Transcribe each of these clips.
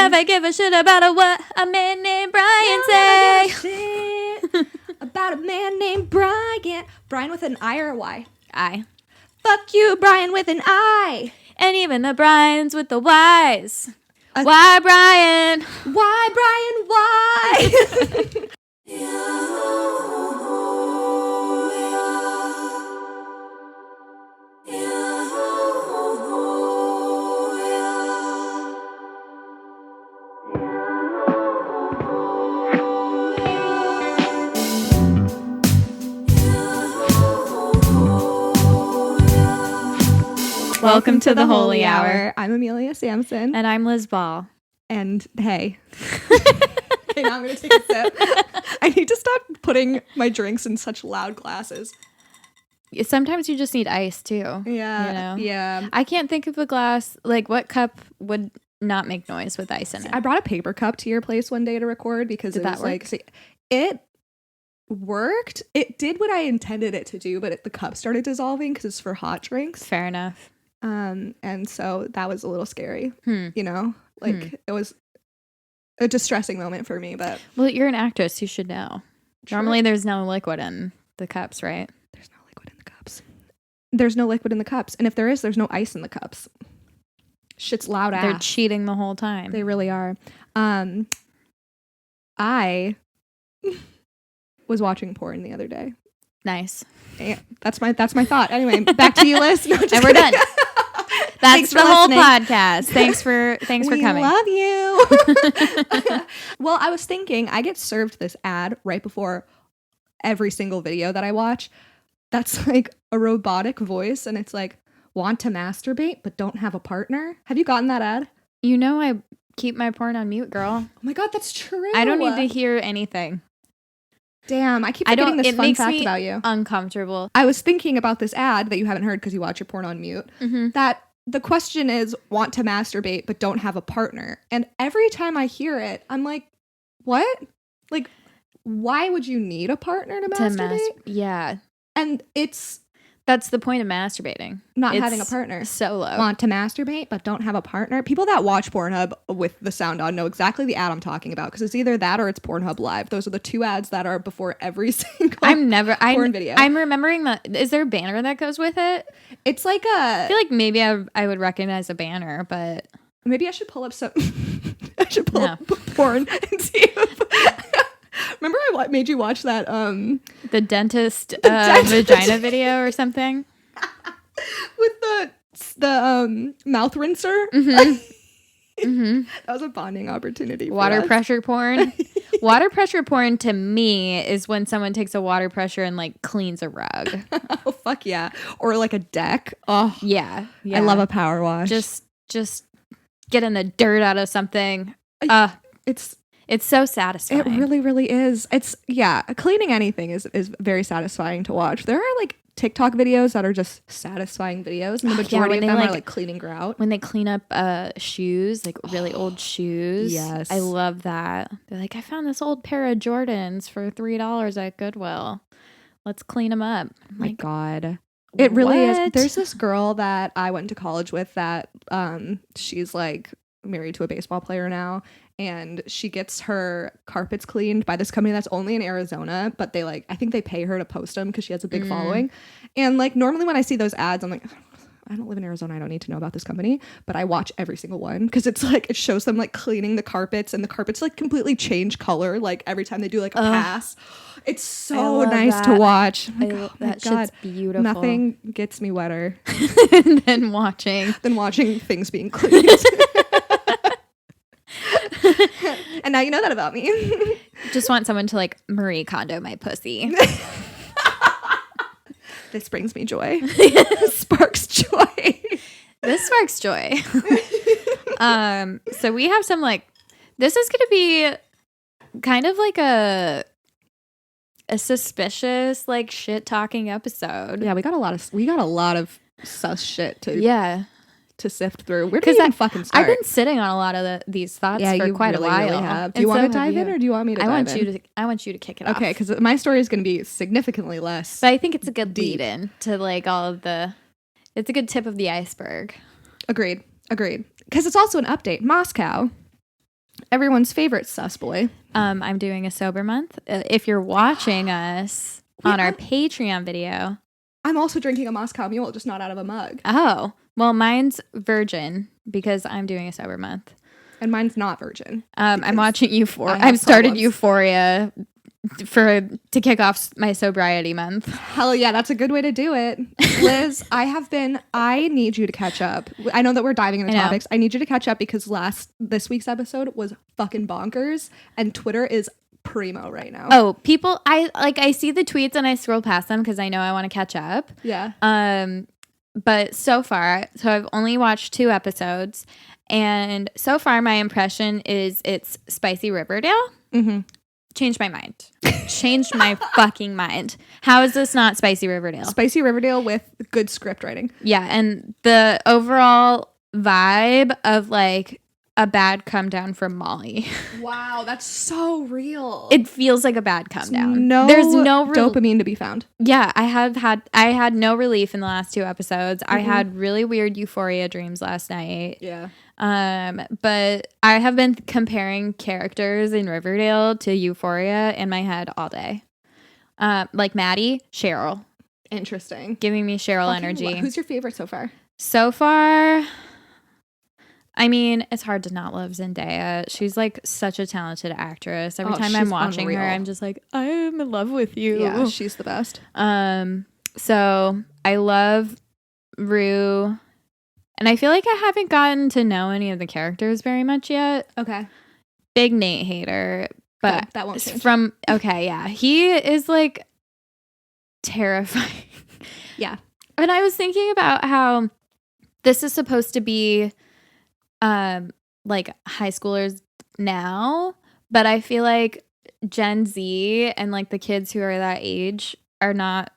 never give a shit about what a man named Brian say. About a man named Brian. Brian with an I or a Y? I. Fuck you, Brian with an I. And even the Brians with the Y's. Why, Brian? Why, Brian? Why? Welcome to the Holy Hour. I'm Amelia Sampson. And I'm Liz Ball. And hey. Okay, now I'm going to take a sip. I need to stop putting my drinks in such loud glasses. Sometimes you just need ice too. Yeah. You know? Yeah. I can't think of a glass, like what cup would not make noise with ice in it. I brought a paper cup to your place one day to record because Did it that was work? like, see, it worked. It did what I intended it to do, but the cup started dissolving because it's for hot drinks. Fair enough. And so that was a little scary, you know, like it was a distressing moment for me, but. Well, you're an actress. You should know. True. Normally there's no liquid in the cups, right? There's no liquid in the cups. There's no liquid in the cups. And if there is, there's no ice in the cups. Shit's loud ass. They're cheating the whole time. They really are. I was watching porn the other day. Nice. And that's my thought. Anyway, back to you, Liz. No, and we're done. That's the whole listening. podcast. Thanks for coming. We love you. Well, I was thinking, I get served this ad right before every single video that I watch. That's like a robotic voice, and it's like, want to masturbate but don't have a partner? Have you gotten that ad? You know I keep my porn on mute, girl. Oh my god, that's true. I don't need to hear anything. Damn, I keep forgetting this fun fact about you. Uncomfortable. I was thinking about this ad that you haven't heard because you watch your porn on mute. Mm-hmm. That the question is, want to masturbate but don't have a partner. And every time I hear it, I'm like, what? Like, why would you need a partner to masturbate? Yeah. And that's the point of masturbating. Not It's having a partner. Solo. Want to masturbate but don't have a partner. People that watch Pornhub with the sound on know exactly the ad I'm talking about because it's either that or it's Pornhub Live. Those are the two ads that are before every single porn video. I'm remembering that. Is there a banner that goes with it? It's like I feel like maybe I would recognize a banner, but maybe I should pull up some. I should pull up porn and see if. Remember I made you watch that the dentist vagina video or something with the mouth rinser. Mm-hmm. Mm-hmm. That was a bonding opportunity. Water pressure porn. Water pressure porn to me is when someone takes a water pressure and like cleans a rug. Oh fuck yeah. Or like a deck. Oh yeah. I love a power wash. Just getting the dirt out of something. It's so satisfying. It really, really is. Cleaning anything is very satisfying to watch. There are like TikTok videos that are just satisfying videos, and the majority of them are like cleaning grout. When they clean up shoes, like really old shoes. Yes. I love that. They're like, I found this old pair of Jordans for $3 at Goodwill. Let's clean them up. Oh my God. It really is. What? There's this girl that I went to college with that she's like married to a baseball player now. And she gets her carpets cleaned by this company that's only in Arizona, but I think they pay her to post them because she has a big following. And like normally when I see those ads, I'm like, I don't live in Arizona. I don't need to know about this company, but I watch every single one because it's like, it shows them like cleaning the carpets and the carpets like completely change color. Like every time they do like a pass, it's so nice to watch. That shit's beautiful. Nothing gets me wetter than watching things being cleaned. And now you know that about me. Just want someone to like Marie Kondo my pussy. This brings me joy. Sparks joy. This sparks joy. So we have some like, this is going to be kind of like a suspicious like shit talking episode. Yeah, we got a lot of sus shit to sift through. Where do you even fucking start? I've been sitting on a lot of these thoughts for quite a while. Really have. Do you want to dive in, or do you want me to? I want you to kick it off. Okay, because my story is going to be significantly less. But I think it's a good lead in to like all of the. It's a good tip of the iceberg. Agreed. Because it's also an update. Moscow everyone's favorite sus boy. I'm doing a sober month. If you're watching us on our Patreon video. I'm also drinking a Moscow Mule, just not out of a mug. Oh, well, mine's virgin because I'm doing a sober month. And mine's not virgin. I'm watching Euphoria. I've started Euphoria to kick off my sobriety month. Hell yeah, that's a good way to do it. Liz, I need you to catch up. I know that we're diving into topics. I need you to catch up because this week's episode was fucking bonkers and Twitter is primo right now. Oh, people, I see the tweets and I scroll past them because I know I want to catch up. Yeah. But so I've only watched 2 episodes, and so far my impression is it's spicy Riverdale. Mm-hmm. Changed my mind. Changed my fucking mind. How is this not spicy Riverdale? Spicy Riverdale with good script writing. Yeah, and the overall vibe of like a bad come down from Molly. Wow, that's so real. It feels like a bad come down. There's no dopamine to be found. Yeah, I had no relief in the last 2 episodes. Mm-hmm. I had really weird Euphoria dreams last night. Yeah. But I have been comparing characters in Riverdale to Euphoria in my head all day. Like Maddie, Cheryl. Interesting. Giving me Cheryl energy. Who's your favorite so far? So far, I mean, it's hard to not love Zendaya. She's like such a talented actress. Every time I'm watching her, I'm just like, I am in love with you. Yeah, she's the best. So I love Rue. And I feel like I haven't gotten to know any of the characters very much yet. Okay. Big Nate hater. But that won't change. He is like terrifying. Yeah. And I was thinking about how this is supposed to be like high schoolers now, but I feel like Gen Z and like the kids who are that age are not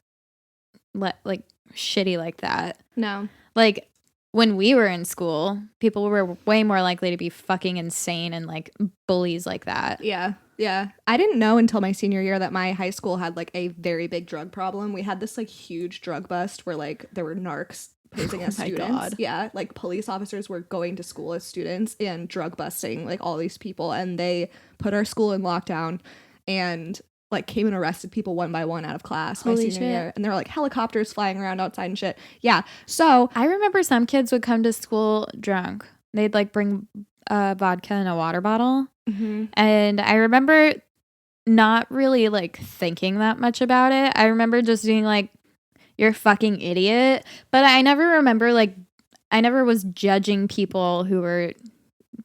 like shitty like that. No. Like when we were in school, people were way more likely to be fucking insane and like bullies like that. Yeah. Yeah. I didn't know until my senior year that my high school had like a very big drug problem. We had this like huge drug bust where like there were narcs posing as students. God. Yeah, like police officers were going to school as students and drug busting like all these people, and they put our school in lockdown and like came and arrested people one by one out of class my senior year, and there were like helicopters flying around outside and shit. Yeah, so I remember some kids would come to school drunk. They'd like bring vodka in a water bottle, and I remember not really like thinking that much about it. I remember just being like, you're a fucking idiot. But I never remember I never was judging people who were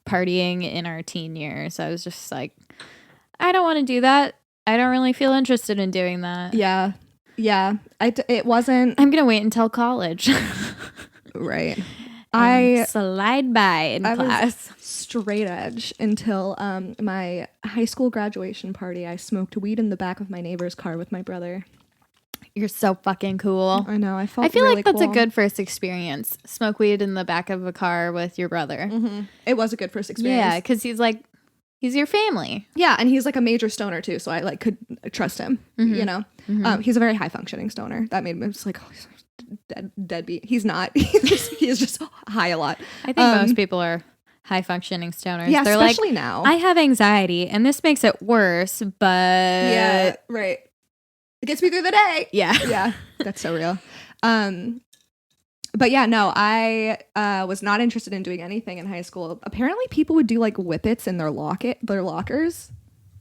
partying in our teen years. I was just like, I don't want to do that. I don't really feel interested in doing that. Yeah. Yeah. It wasn't. I'm going to wait until college. Right. I slide by in class. Was straight edge until my high school graduation party. I smoked weed in the back of my neighbor's car with my brother. You're so fucking cool. I know. I feel really like that's a good first experience. Smoke weed in the back of a car with your brother. Mm-hmm. It was a good first experience. Yeah, because he's your family. Yeah, and he's like a major stoner too, so I like could trust him. Mm-hmm. You know, he's a very high functioning stoner. That made me just like, oh, he's deadbeat. He's not. He's just high a lot. I think most people are high functioning stoners. Yeah, they're especially like, now. I have anxiety, and this makes it worse. But yeah, right. It gets me through the day. Yeah. Yeah. That's so real. But yeah, no, I was not interested in doing anything in high school. Apparently people would do like whippets in their lockers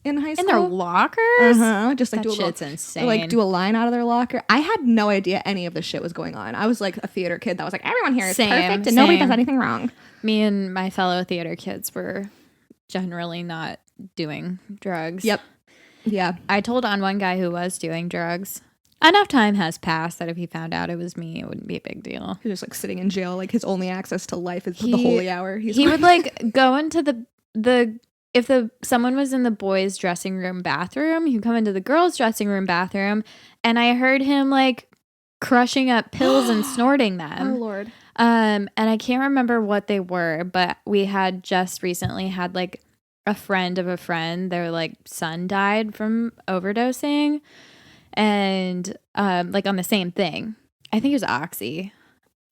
in high school. In their lockers? Just like that shit's insane. Like do a line out of their locker. I had no idea any of this shit was going on. I was like a theater kid that was like, everyone here is perfect and nobody does anything wrong. Me and my fellow theater kids were generally not doing drugs. Yep. Yeah. I told on one guy who was doing drugs. Enough time has passed that if he found out it was me, it wouldn't be a big deal. He's just like sitting in jail. Like his only access to life is the holy hour. He would like go into if someone was in the boys' dressing room bathroom, he'd come into the girls' dressing room bathroom, and I heard him like crushing up pills and snorting them. Oh Lord. And I can't remember what they were, but we had just recently had like a friend of a friend, their like son died from overdosing, and like on the same thing. I think it was oxy.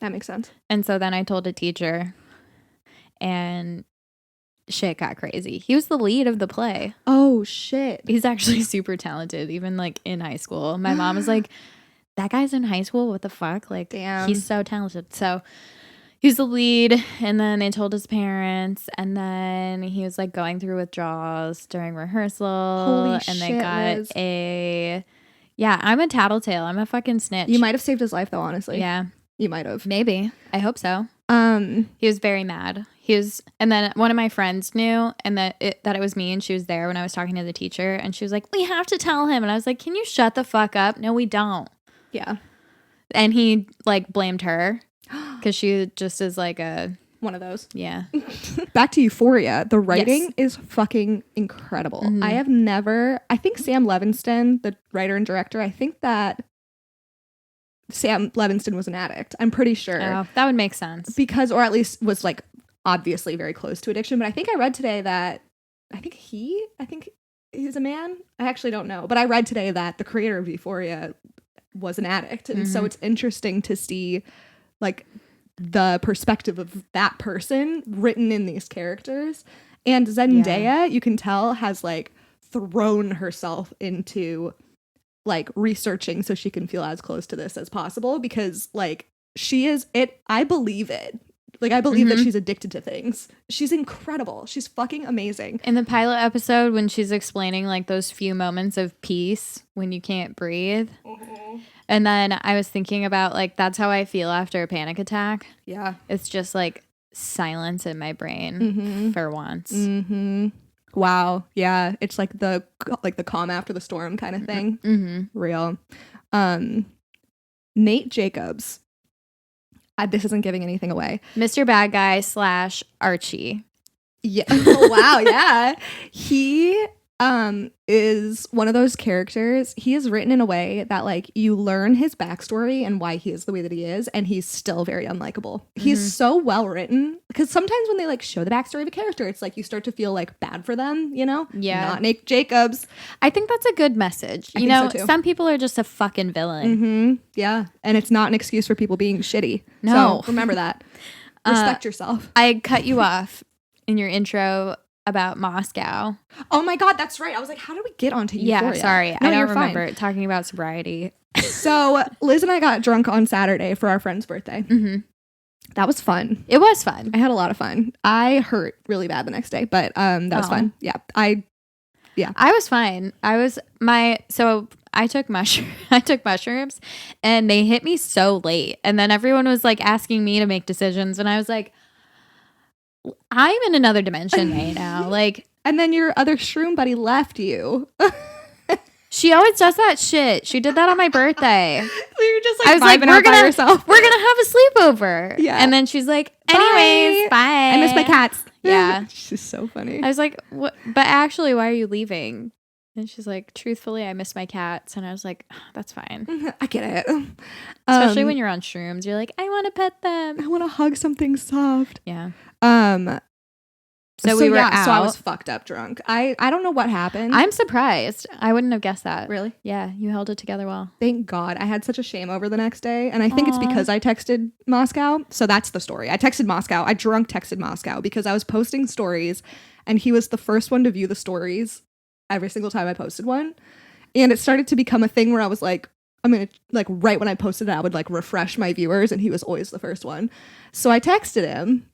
That makes sense. And so then I told a teacher, and shit got crazy. He was the lead of the play. Oh, shit. He's actually super talented, even like in high school. My mom was like, that guy's in high school? What the fuck? Like, damn. He's so talented. So he's the lead. And then they told his parents. And then he was like going through withdrawals during rehearsal. Holy and shit, they got Liz. Yeah, I'm a tattletale. I'm a fucking snitch. You might have saved his life, though, honestly. Yeah. You might have. Maybe. I hope so. He was very mad. And then one of my friends knew that it was me, and she was there when I was talking to the teacher, and she was like, we have to tell him. And I was like, can you shut the fuck up? No, we don't. Yeah. And he like blamed her because she just is like one of those. Yeah. Back to Euphoria. The writing is fucking incredible. Mm-hmm. I think Sam Levinston, the writer and director, I think that Sam Levinston was an addict. I'm pretty sure. Oh, that would make sense. Or at least was like obviously very close to addiction. But I think I read today that I think he's a man. I actually don't know. But I read today that the creator of Euphoria was an addict. And so it's interesting to see like the perspective of that person written in these characters. And Zendaya, you can tell, has like thrown herself into like researching so she can feel as close to this as possible, because like I believe it. Like I believe that she's addicted to things. She's incredible. She's fucking amazing. In the pilot episode, when she's explaining like those few moments of peace when you can't breathe. And then I was thinking about like, that's how I feel after a panic attack. Yeah. It's just like silence in my brain for once. Wow. Yeah. It's like the calm after the storm kind of thing. Real. Nate Jacobs. This isn't giving anything away. Mr. Bad Guy / Archie. Yeah. Oh, wow. Yeah. He is one of those characters. He is written in a way that like you learn his backstory and why he is the way that he is, and he's still very unlikable. He's so well written, because sometimes when they like show the backstory of a character, it's like you start to feel like bad for them, you know? Yeah. Not Nate Jacobs. I think that's a good message. You know, so some people are just a fucking villain. Yeah. And it's not an excuse for people being shitty. No. So remember that. Respect yourself. I cut you off in your intro about Moscow. Oh my God, that's right. I was like, how did we get onto Euphoria? Yeah, sorry. No, I don't remember talking about sobriety. So Liz and I got drunk on Saturday for our friend's birthday. That was fun. It was fun. I had a lot of fun. I hurt really bad the next day, but that was fun. Yeah. I was fine. So I took mushrooms and they hit me so late. And then everyone was like asking me to make decisions, and I was like, I'm in another dimension right now. Like, and then your other shroom buddy left you. She always does that shit. She did that on my birthday. We were just like, we're gonna have a sleepover. Yeah. And then she's like, anyways, bye. I miss my cats. Yeah. She's so funny. I was like, what? But actually, why are you leaving? And she's like, truthfully, I miss my cats. And I was like, oh, that's fine. I get it. Especially when you're on shrooms. You're like, I want to pet them. I want to hug something soft. Yeah. So we were out. So I was fucked up drunk. I don't know what happened. I'm surprised. I wouldn't have guessed that. Really? Yeah. You held it together well. Thank God. I had such a shame over the next day. And I think it's because I texted Moscow. So that's the story. I texted Moscow. I drunk texted Moscow because I was posting stories, and he was the first one to view the stories every single time I posted one. And it started to become a thing where I was like, I'm going to, like, right when I posted it, I would like refresh my viewers, and he was always the first one. So I texted him,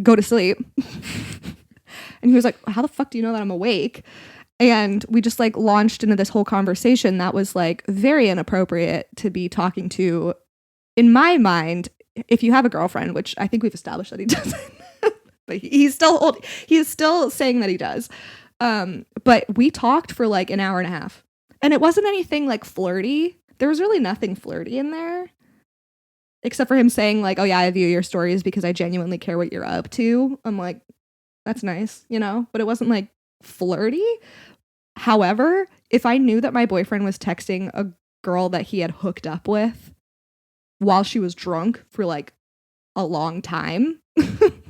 go to sleep. And he was like, how the fuck do you know that I'm awake? And we just like launched into this whole conversation that was like very inappropriate to be talking to, in my mind, if you have a girlfriend, which I think we've established that he doesn't. But he's still old. He is still saying that he does. But we talked for like an hour and a half, and it wasn't anything like flirty. There was really nothing flirty in there, except for him saying like, oh yeah, I view your stories because I genuinely care what you're up to. I'm like, that's nice, you know, but it wasn't like flirty. However, if I knew that my boyfriend was texting a girl that he had hooked up with while she was drunk for like a long time.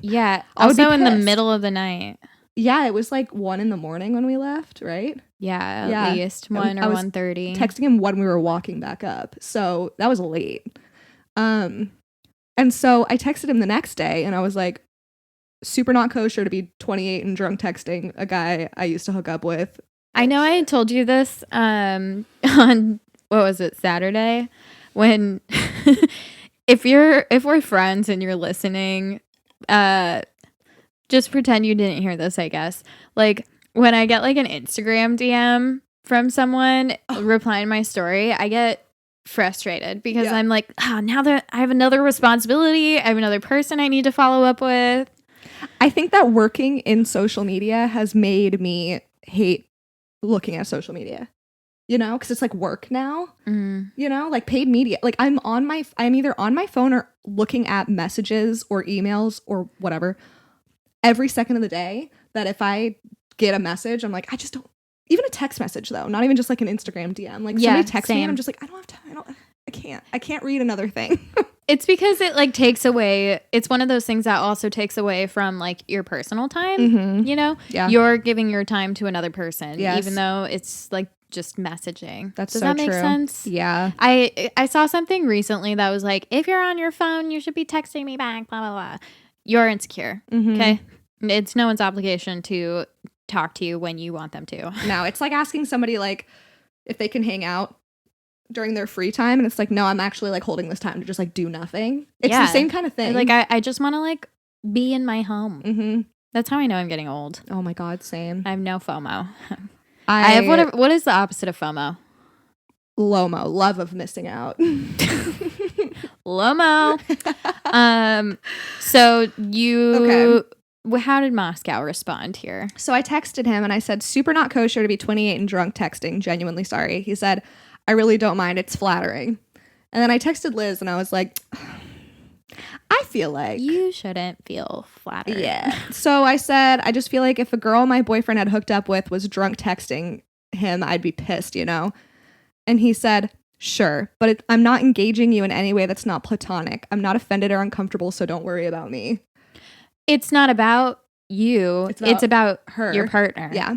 Yeah. Also in the middle of the night. Yeah. It was like 1 a.m. when we left, right? Yeah. At least 1 or 1:30. Texting him when we were walking back up. So that was late. And so I texted him the next day, and I was like, super not kosher to be 28 and drunk texting a guy I used to hook up with. I know I told you this on what was it, Saturday, when if we're friends and you're listening, just pretend you didn't hear this, I guess. Like when I get like an Instagram DM from someone replying my story, I get frustrated because I'm like, now that I have another responsibility, I have another person I need to follow up with. I think that working in social media has made me hate looking at social media, you know, because it's like work now, you know, like paid media. Like I'm either on my phone or looking at messages or emails or whatever every second of the day, that if I get a message, I'm like, I just don't, even a text message though, not even just like an Instagram DM, like somebody texts me and I'm just like, I don't have time. I can't read another thing. It's because it like takes away, it's one of those things that also takes away from like your personal time, you know? Yeah. You're giving your time to another person, even though it's like just messaging. Does that make sense? Yeah. I saw something recently that was like, if you're on your phone, you should be texting me back, blah, blah, blah. You're insecure, okay? It's no one's obligation to talk to you when you want them to. No, it's like asking somebody like if they can hang out during their free time, and it's like, no, I'm actually like holding this time to just like do nothing. It's the same kind of thing. Like I just want to like be in my home. That's how I know I'm getting old. Oh my god, same. I have no FOMO. I have what is the opposite of FOMO? LOMO, love of missing out. LOMO. So you how did Moscow respond here? So I texted him and I said, super not kosher to be 28 and drunk texting, genuinely sorry. He said, I really don't mind, it's flattering. And then I texted Liz and I was like, I feel like you shouldn't feel flattered. Yeah. So I said, I just feel like if a girl my boyfriend had hooked up with was drunk texting him, I'd be pissed, you know? And he said, sure, but I'm not engaging you in any way that's not platonic. I'm not offended or uncomfortable, so don't worry about me. It's not about you. It's about her, your partner. Yeah.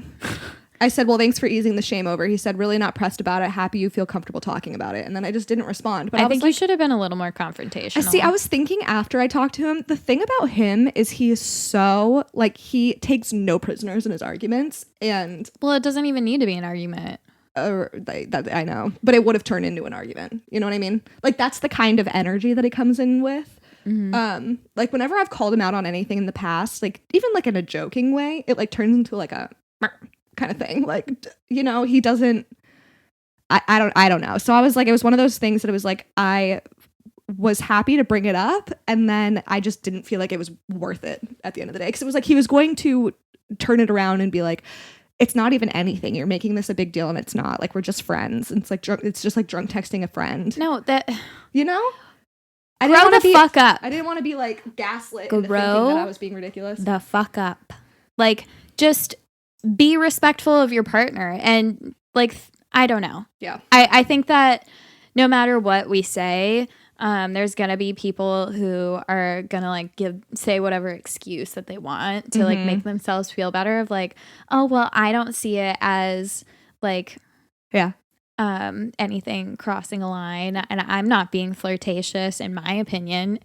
I said, well, thanks for easing the shame over. He said, really not pressed about it. Happy you feel comfortable talking about it. And then I just didn't respond. But I think you should have been a little more confrontational. See, I was thinking after I talked to him, the thing about him is he is so, like, he takes no prisoners in his arguments. And well, it doesn't even need to be an argument. I know. But it would have turned into an argument. You know what I mean? Like, that's the kind of energy that he comes in with. Like, whenever I've called him out on anything in the past, like, even like in a joking way, it like turns into like a kind of thing. Like, you know, he doesn't, I don't know. So I was like, it was one of those things that it was like, I was happy to bring it up. And then I just didn't feel like it was worth it at the end of the day. Cause it was like, he was going to turn it around and be like, it's not even anything. You're making this a big deal and it's not. Like, we're just friends. And it's like, it's just like drunk texting a friend. No, that, you know? I didn't want to be fuck up. I didn't want to be like gaslit into thinking that I was being ridiculous. The fuck up. Like, just be respectful of your partner. And like, I don't know. Yeah. I think that no matter what we say, there's gonna be people who are gonna like say whatever excuse that they want to like make themselves feel better, of like, oh well, I don't see it as like anything crossing a line, and I'm not being flirtatious in my opinion.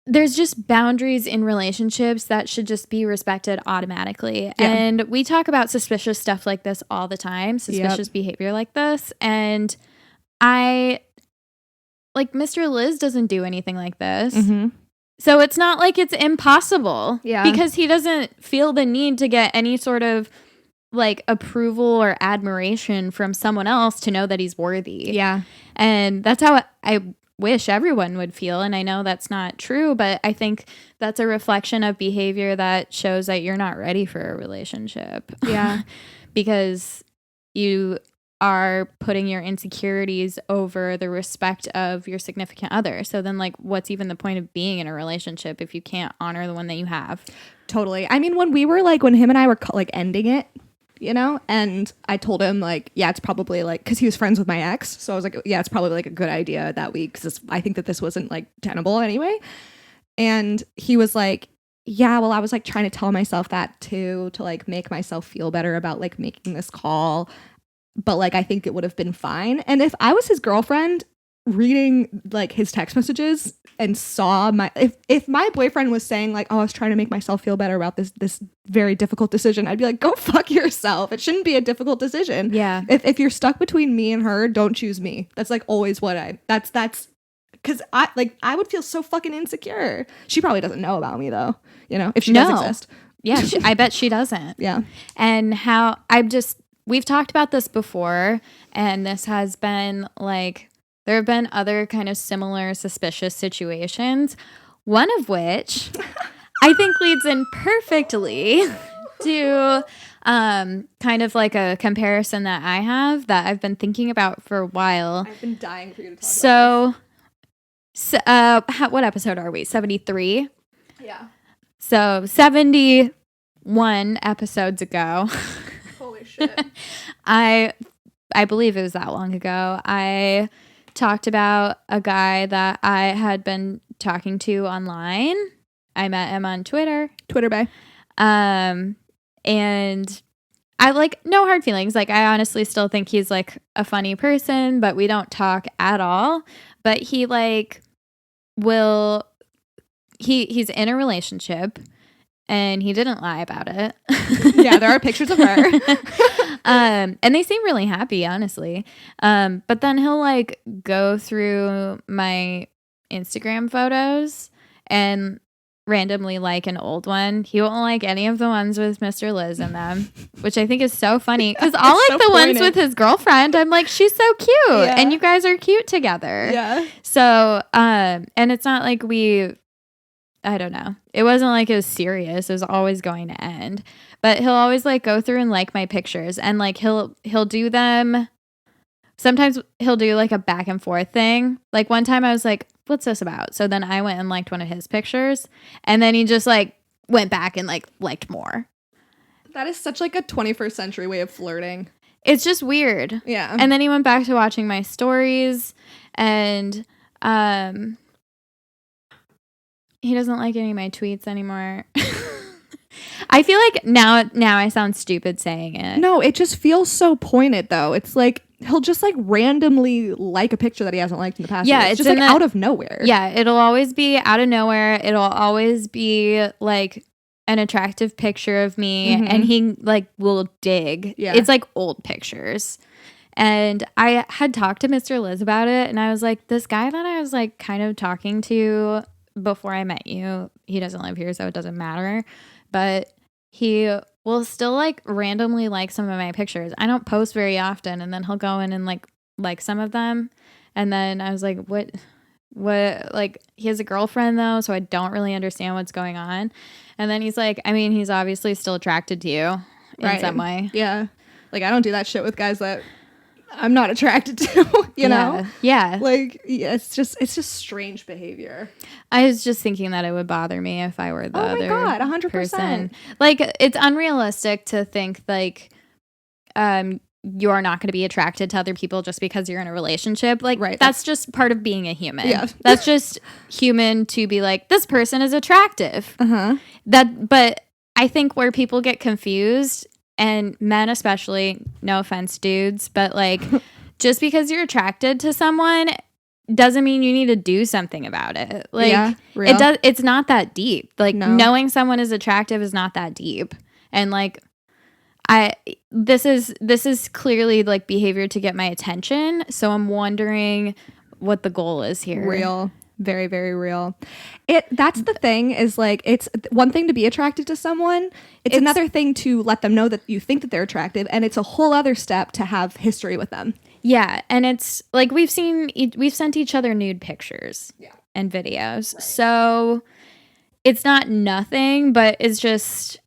There's just boundaries in relationships that should just be respected automatically. Yeah. And we talk about suspicious stuff like this all the time, suspicious behavior like this. And Mr. Liz doesn't do anything like this. So it's not like it's impossible. Yeah. Because he doesn't feel the need to get any sort of like approval or admiration from someone else to know that he's worthy. Yeah. And that's how I wish everyone would feel. And I know that's not true, but I think that's a reflection of behavior that shows that you're not ready for a relationship. Yeah. Because you are putting your insecurities over the respect of your significant other. So then like, what's even the point of being in a relationship if you can't honor the one that you have? Totally. I mean, when him and I were like ending it, you know, and I told him like, yeah, it's probably like, because he was friends with my ex. So I was like, yeah, it's probably like a good idea that week, because I think that this wasn't like tenable anyway. And he was like, yeah, well, I was like trying to tell myself that too, to like make myself feel better about like making this call. But like, I think it would have been fine. And if I was his girlfriend, reading like his text messages and saw my if my boyfriend was saying like, oh, I was trying to make myself feel better about this very difficult decision, I'd be like, go fuck yourself. It shouldn't be a difficult decision. Yeah. If you're stuck between me and her, don't choose me. That's like always what that's because I would feel so fucking insecure. She probably doesn't know about me though, you know, if she does exist. Yeah, I bet she doesn't. Yeah. And we've talked about this before, and this has been like, there have been other kind of similar suspicious situations, one of which I think leads in perfectly to kind of like a comparison that I have that I've been thinking about for a while. I've been dying for you to talk about this. What episode are we? 73? Yeah. So 71 episodes ago. Holy shit. I believe it was that long ago. I talked about a guy that I had been talking to online. I met him on Twitter. Twitter bae. And I like no hard feelings. Like I honestly still think he's like a funny person, but we don't talk at all. But he like he's in a relationship and he didn't lie about it. Yeah, there are pictures of her. And they seem really happy, honestly. But then he'll like go through my Instagram photos and randomly like an old one. He won't like any of the ones with Mr. Liz in them, which I think is so funny because I'll like the ones with his girlfriend. I'm like, she's so cute, and you guys are cute together. Yeah. So, and it's not like I don't know. It wasn't like it was serious. It was always going to end. But he'll always like go through and like my pictures, and like he'll do them. Sometimes he'll do like a back and forth thing. Like one time I was like, what's this about? So then I went and liked one of his pictures, and then he just like went back and like liked more. That is such like a 21st century way of flirting. It's just weird. Yeah. And then he went back to watching my stories, and he doesn't like any of my tweets anymore. I feel like now I sound stupid saying it. No, it just feels so pointed though. It's like he'll just like randomly like a picture that he hasn't liked in the past. Yeah, it's just like out of nowhere. Yeah, it'll always be out of nowhere. It'll always be like an attractive picture of me, and he like will dig. Yeah. It's like old pictures. And I had talked to Mr. Liz about it, and I was like, this guy that I was like kind of talking to before I met you, he doesn't live here, so it doesn't matter. But he will still like randomly like some of my pictures. I don't post very often, and then he'll go in and like some of them. And then I was like, what like he has a girlfriend though, so I don't really understand what's going on. And then he's like, I mean, he's obviously still attracted to you in some way. Yeah. Like I don't do that shit with guys that I'm not attracted to, you know? Yeah. Like, yeah, it's just strange behavior. I was just thinking that it would bother me if I were the other 100%. person. Like, it's unrealistic to think, like, you're not going to be attracted to other people just because you're in a relationship. Like, right, that's just part of being a human. Yeah. That's just human to be like, this person is attractive. Uh-huh. But I think where people get confused, and men especially, no offense, dudes, but like just because you're attracted to someone doesn't mean you need to do something about it. Like it's not that deep. Like knowing someone is attractive is not that deep. And like this is clearly like behavior to get my attention. So I'm wondering what the goal is here. Real. Very, very real. That's the thing is like, it's one thing to be attracted to someone. It's another thing to let them know that you think that they're attractive. And it's a whole other step to have history with them. Yeah. And it's like, we've sent each other nude pictures and videos. Right. So it's not nothing, but it's just,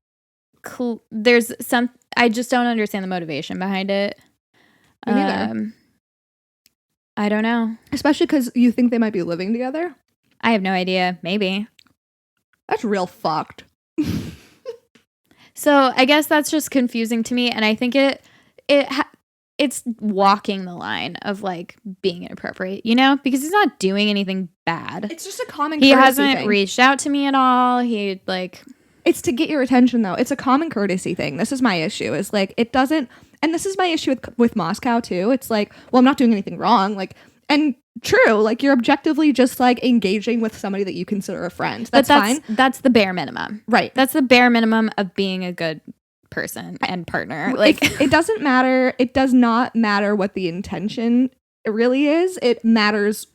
I just don't understand the motivation behind it. Me neither. I don't know. Especially because you think they might be living together? I have no idea. Maybe. That's real fucked. So I guess that's just confusing to me. And I think it's walking the line of like being inappropriate, you know? Because he's not doing anything bad. It's just a common courtesy He hasn't thing. Reached out to me at all. He like... It's to get your attention though. It's a common courtesy thing. This is my issue is like, it doesn't... And this is my issue with Moscow too. It's like, well, I'm not doing anything wrong. Like, And true, like you're objectively just like engaging with somebody that you consider a friend. That's fine. That's the bare minimum. Right. That's the bare minimum of being a good person and partner. Like it doesn't matter. It does not matter what the intention really is. It matters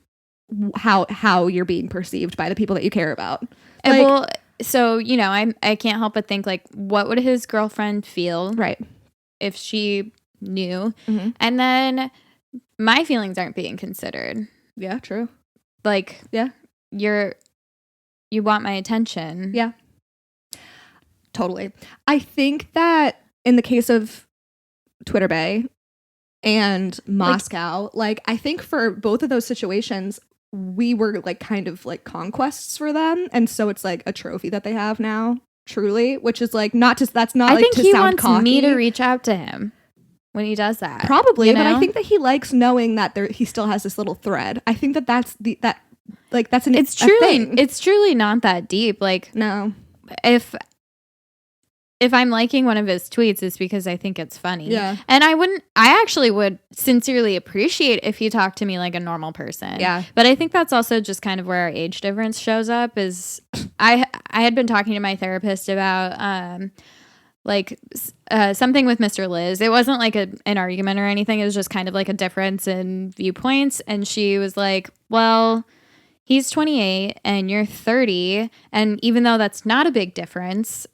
how you're being perceived by the people that you care about. Like, well, so, you know, I can't help but think, like, what would his girlfriend feel if she knew? Mm-hmm. And then my feelings aren't being considered. Yeah, true. Like, yeah, you want my attention. Yeah. Totally. I think that in the case of Twitter Bay and Moscow, like I think for both of those situations, we were like kind of like conquests for them, and so it's like a trophy that they have now, truly, which is like that's not. I like, think to he sound wants cocky. Me to reach out to him when he does that, probably. But I think that he likes knowing that he still has this little thread. I think that's it's truly not that deep. Like, no, if I'm liking one of his tweets, it's because I think it's funny. Yeah. And I actually would sincerely appreciate if he talked to me like a normal person. Yeah. But I think that's also just kind of where our age difference shows up is I had been talking to my therapist about something with Mr. Liz. It wasn't like an argument or anything. It was just kind of like a difference in viewpoints. And she was like, well, he's 28 and you're 30. And even though that's not a big difference,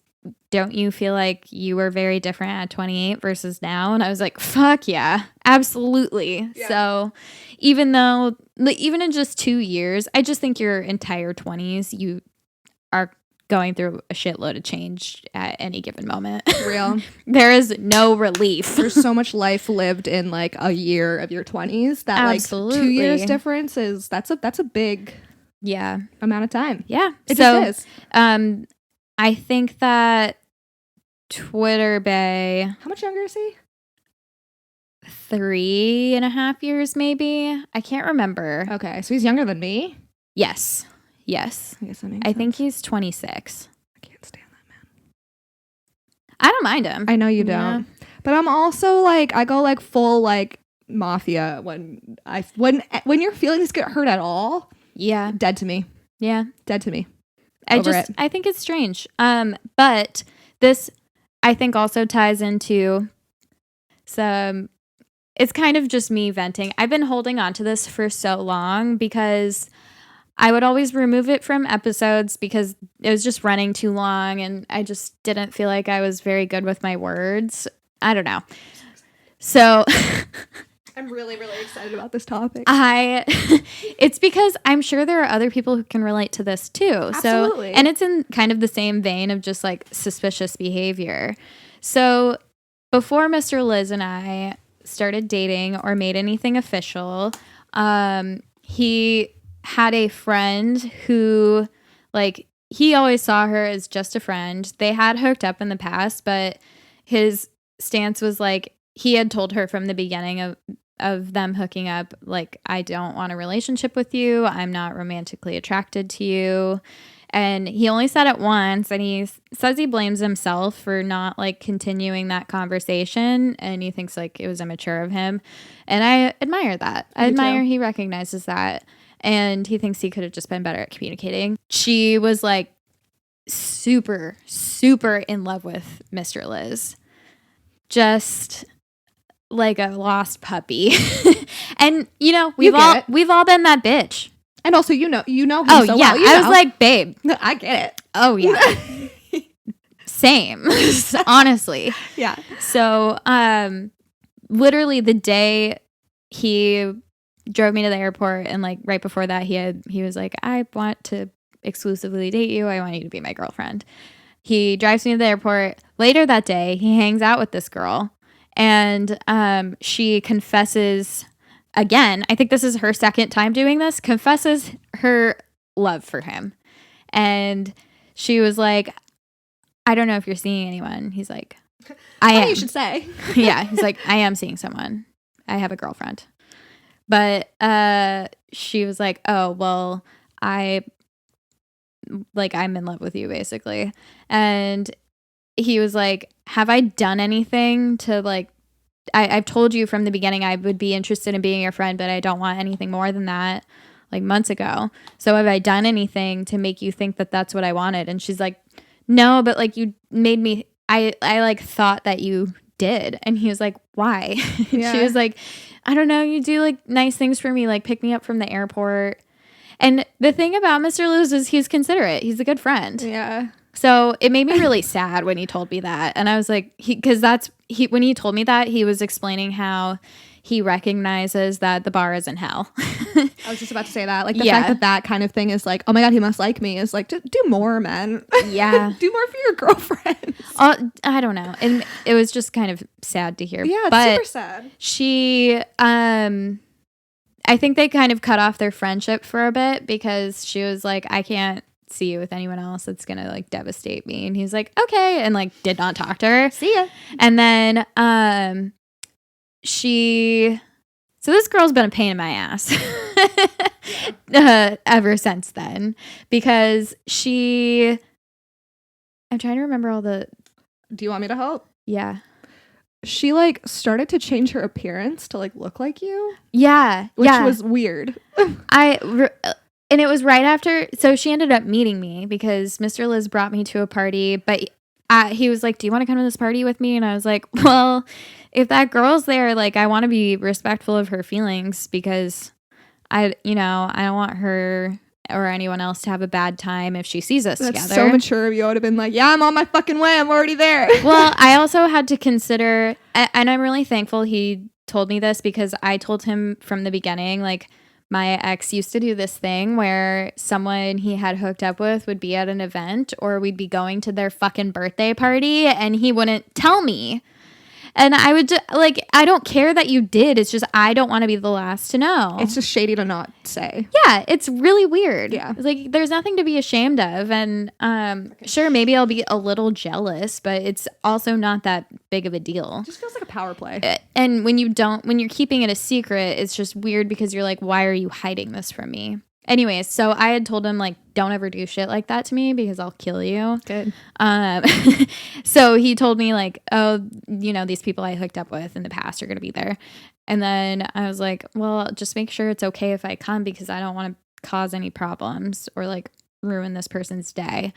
don't you feel like you were very different at 28 versus now? And I was like, fuck yeah, absolutely. Yeah. So even in just 2 years, I just think your entire 20s, you are going through a shitload of change at any given moment. Real. There is no relief. There's so much life lived in like a year of your 20s that absolutely. Like 2 years difference that's a big amount of time. Yeah. It just is. I think that Twitter Bay. How much younger is he? 3.5 years, maybe. I can't remember. Okay, so he's younger than me? Yes. I guess that makes sense. I think he's 26. I can't stand that man. I don't mind him. I know you don't. Yeah. But I'm also like, I go like full like mafia when your feelings get hurt at all. Yeah. Dead to me. Yeah. Dead to me. I think it's strange. But this, I think, also ties into it's kind of just me venting. I've been holding on to this for so long because I would always remove it from episodes because it was just running too long and I just didn't feel like I was very good with my words. I don't know. So I'm really, really excited about this topic. It's because I'm sure there are other people who can relate to this too. Absolutely. So, and it's in kind of the same vein of just like suspicious behavior. So before Mr. Liz and I started dating or made anything official, he had a friend who like, he always saw her as just a friend. They had hooked up in the past, but his stance was like, he had told her from the beginning of them hooking up, like, I don't want a relationship with you. I'm not romantically attracted to you. And he only said it once, and he says he blames himself for not like continuing that conversation, and he thinks like it was immature of him. And I admire that. I admire he recognizes that, and he thinks he could have just been better at communicating. She was like super, super in love with Mr. Liz. Just like a lost puppy. And you know, we've all been that bitch. And also you know him so yeah, well. I was like, babe. I get it. Oh yeah. Same. Honestly. Yeah. So literally the day he drove me to the airport, and like right before that he was like, I want to exclusively date you. I want you to be my girlfriend. He drives me to the airport. Later that day, he hangs out with this girl, and she confesses again. I think this is her second time doing this. Confesses her love for him, and she was like, "I don't know if you're seeing anyone." He's like, "I am." You should say. Yeah, he's like, "I am seeing someone. I have a girlfriend." But she was like, "Oh well, I'm in love with you, basically." And he was like, have I done anything to like I've told you from the beginning I would be interested in being your friend, but I don't want anything more than that, like months ago. So have I done anything to make you think that that's what I wanted? And she's like, no, but like you made me, I like thought that you did. And he was like, why? Yeah. She was like, I don't know. You do like nice things for me, like pick me up from the airport. And the thing about Mr. Lewis is he's considerate. He's a good friend. Yeah. So it made me really sad when he told me that. And I was like, when he told me that, he was explaining how he recognizes that the bar is in hell. I was just about to say that. Like the fact that kind of thing is like, oh my God, he must like me, is like, do more, man. Yeah. Do more for your girlfriend. I don't know. And it was just kind of sad to hear. Yeah, it's super sad. She, I think they kind of cut off their friendship for a bit because she was like, I can't see you with anyone else. It's gonna like devastate me. And he's like, okay, and like did not talk to her. See ya. And then so this girl's been a pain in my ass ever since then, because I'm trying to remember all the. Do you want me to help? Yeah. She like started to change her appearance to like look like you. Yeah. Which was weird. And it was right after, so she ended up meeting me because Mr. Liz brought me to a party, but he was like, do you want to come to this party with me? And I was like, well, if that girl's there, like, I want to be respectful of her feelings because I don't want her or anyone else to have a bad time if she sees us together. So mature of you. I would have been like, yeah, I'm on my fucking way. I'm already there. Well, I also had to consider, and I'm really thankful he told me this because I told him from the beginning, like, my ex used to do this thing where someone he had hooked up with would be at an event or we'd be going to their fucking birthday party and he wouldn't tell me. And I would just, like, I don't care that you did. It's just I don't want to be the last to know. It's just shady to not say. Yeah, it's really weird. Yeah. Like, there's nothing to be ashamed of. And sure, maybe I'll be a little jealous, but it's also not that big of a deal. It just feels like a power play. And when you're keeping it a secret, it's just weird because you're like, why are you hiding this from me? Anyways, so I had told him, like, don't ever do shit like that to me because I'll kill you. Good. So he told me, like, oh, these people I hooked up with in the past are going to be there. And then I was like, well, just make sure it's okay if I come because I don't want to cause any problems or, like, ruin this person's day.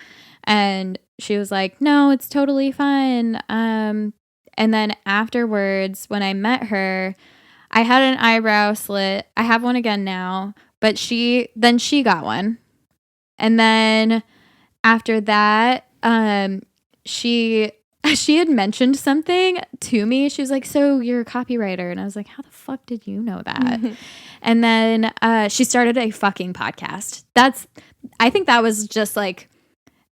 And she was like, no, it's totally fine. And then afterwards, when I met her, I had an eyebrow slit. I have one again now. But she got one. And then after that, she had mentioned something to me. She was like, so you're a copywriter. And I was like, how the fuck did you know that? And then she started a fucking podcast. I think that was just like,